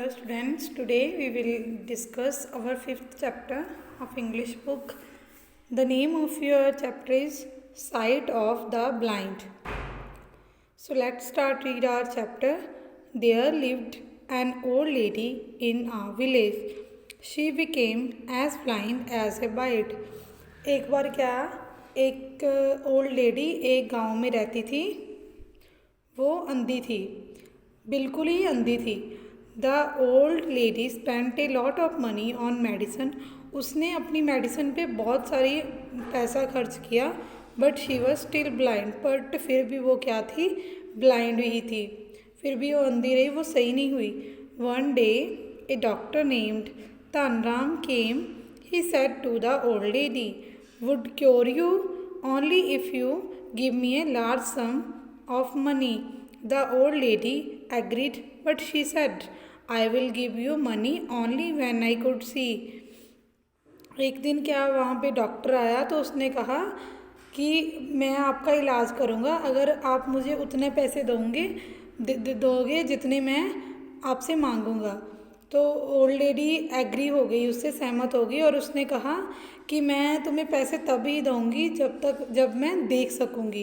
Hello students, today we will discuss our fifth chapter of English book. The name of your chapter is Sight of the Blind. So let's start read our chapter. There lived an old lady in a village. She became as blind as a bat. एक बार क्या एक old lady एक गांव में रहती थी. वो अंधी थी, बिल्कुल ही अंधी थी. The old lady spent a lot of money on medicine. उसने अपनी मेडिसिन पे बहुत सारी पैसा खर्च किया. But she was still blind. But फिर भी वो क्या थी, ब्लाइंड ही थी. फिर भी वो अंधी रही, वो सही नहीं हुई. One day a doctor named Tanram came. He said to the old lady, would cure you only if you give me a large sum of money. The old lady agreed, but she said, I will give you money only when I could see. एक दिन क्या वहाँ पे doctor आया तो उसने कहा कि मैं आपका इलाज करूँगा अगर आप मुझे उतने पैसे दोगे जितने मैं आपसे मांगूँगा. तो ओल्ड लेडी एग्री हो गई, उससे सहमत हो गई और उसने कहा कि मैं तुम्हें पैसे तभी दूँगी जब मैं देख सकूँगी.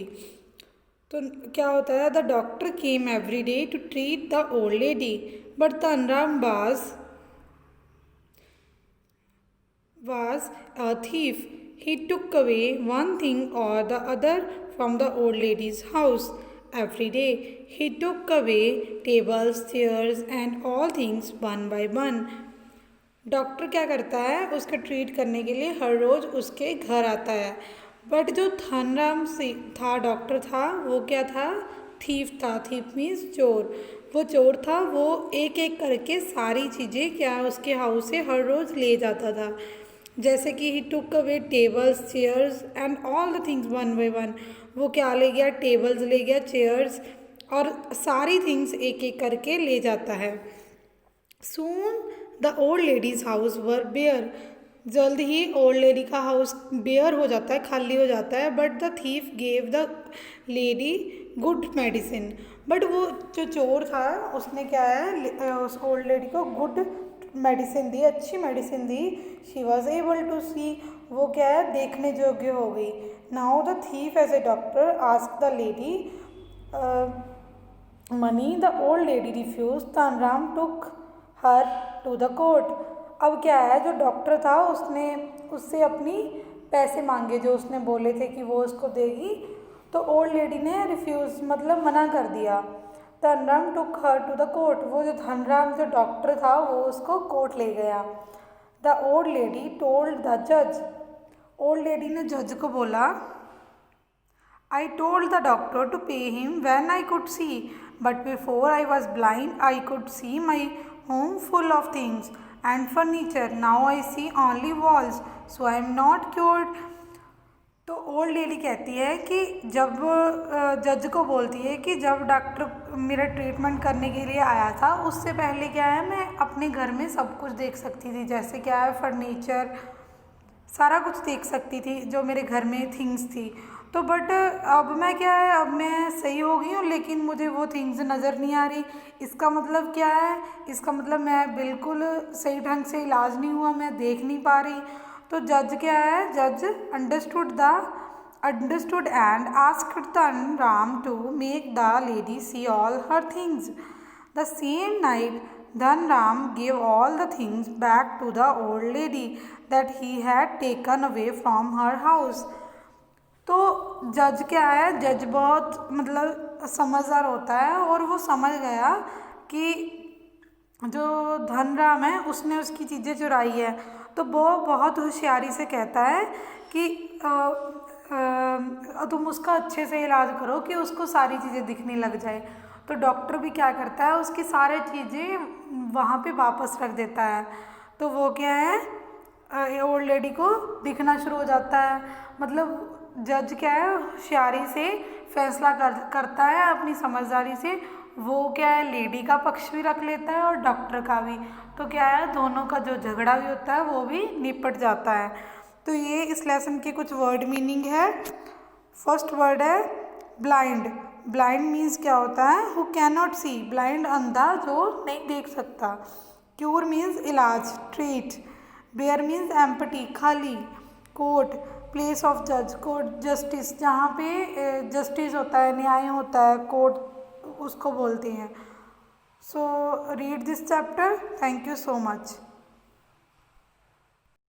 तो क्या होता है, the doctor came every day to treat the old lady. But Tanram was a thief. He took away one thing or the other from the old lady's house. Every day he took away tables, chairs and all things one by one. Doctor क्या करता है, उसका treat करने के लिए हर रोज़ उसके घर आता है. बट जो तानराम था, डॉक्टर था, वो क्या था, थीफ था. थीफ मीन्स चोर. वो चोर था. वो एक एक करके सारी चीज़ें क्या उसके हाउस से हर रोज़ ले जाता था. जैसे कि he took away tables, chairs and all the things one by one. वो क्या ले गया, टेबल्स ले गया, चेयर्स और सारी थिंग्स एक एक करके ले जाता है. Soon the old lady's house were bare. जल्द ही ओल्ड लेडी का हाउस बेयर हो जाता है, खाली हो जाता है. But the thief gave the lady good medicine. But वो जो चोर था उसने क्या है, उस ओल्ड लेडी को गुड मेडिसिन दी, अच्छी मेडिसिन दी. She was able to see. वो क्या है, देखने योग्य हो गई. Now the thief as a doctor ask the lady money. The old lady refuse. Tanram took her to the court. अब क्या है, जो डॉक्टर था उसने उससे अपनी पैसे मांगे जो उसने बोले थे कि वो उसको देगी. तो ओल्ड लेडी ने रिफ्यूज़ मतलब मना कर दिया. तानराम took her to the court. वो जो तानराम जो डॉक्टर था वो उसको कोर्ट ले गया. The old lady told the जज. ओल्ड लेडी ने जज को बोला, I told the doctor to pay him when I could see. But before I was blind I could see my home full of things and furniture. Now I see only walls, so I am not cured. तो old lady कहती है कि जब जज को बोलती है कि जब डॉक्टर मेरा ट्रीटमेंट करने के लिए आया था उससे पहले क्या है, मैं अपने घर में सब कुछ देख सकती थी. जैसे क्या है, फर्नीचर, सारा कुछ देख सकती थी जो मेरे घर में थिंग्स थी. तो बट अब मैं क्या है, अब मैं सही हो गई हूँ लेकिन मुझे वो थिंग्स नज़र नहीं आ रही. इसका मतलब क्या है, इसका मतलब मैं बिल्कुल सही ढंग से इलाज नहीं हुआ, मैं देख नहीं पा रही. तो जज क्या है, जज understood and asked Tanram to make the lady see all her things. The same night Tanram gave all the things back to the old lady that he had taken away from her house. तो जज क्या है, जज बहुत मतलब समझदार होता है और वो समझ गया कि जो धनराम है उसने उसकी चीज़ें चुराई है. तो वो बहुत होशियारी से कहता है कि तुम उसका अच्छे से इलाज करो कि उसको सारी चीज़ें दिखने लग जाए. तो डॉक्टर भी क्या करता है, उसकी सारी चीज़ें वहाँ पे वापस रख देता है. तो वो क्या है, ओल्ड लेडी को दिखना शुरू हो जाता है. मतलब जज क्या है, होशियारी से फैसला करता है अपनी समझदारी से. वो क्या है, लेडी का पक्ष भी रख लेता है और डॉक्टर का भी. तो क्या है, दोनों का जो झगड़ा भी होता है वो भी निपट जाता है. तो ये इस लेसन के कुछ वर्ड मीनिंग है. फर्स्ट वर्ड है ब्लाइंड. ब्लाइंड मीन्स क्या होता है, who can not see. Blind अंधा जो नहीं देख सकता. क्यूर मीन्स इलाज, ट्रीट। बेयर मीन्स एम्पटी, खाली। कोर्ट, प्लेस ऑफ जज, कोर्ट जस्टिस, जहाँ पे जस्टिस होता है, न्याय होता है, कोर्ट उसको बोलते हैं। So read this chapter. Thank you so much.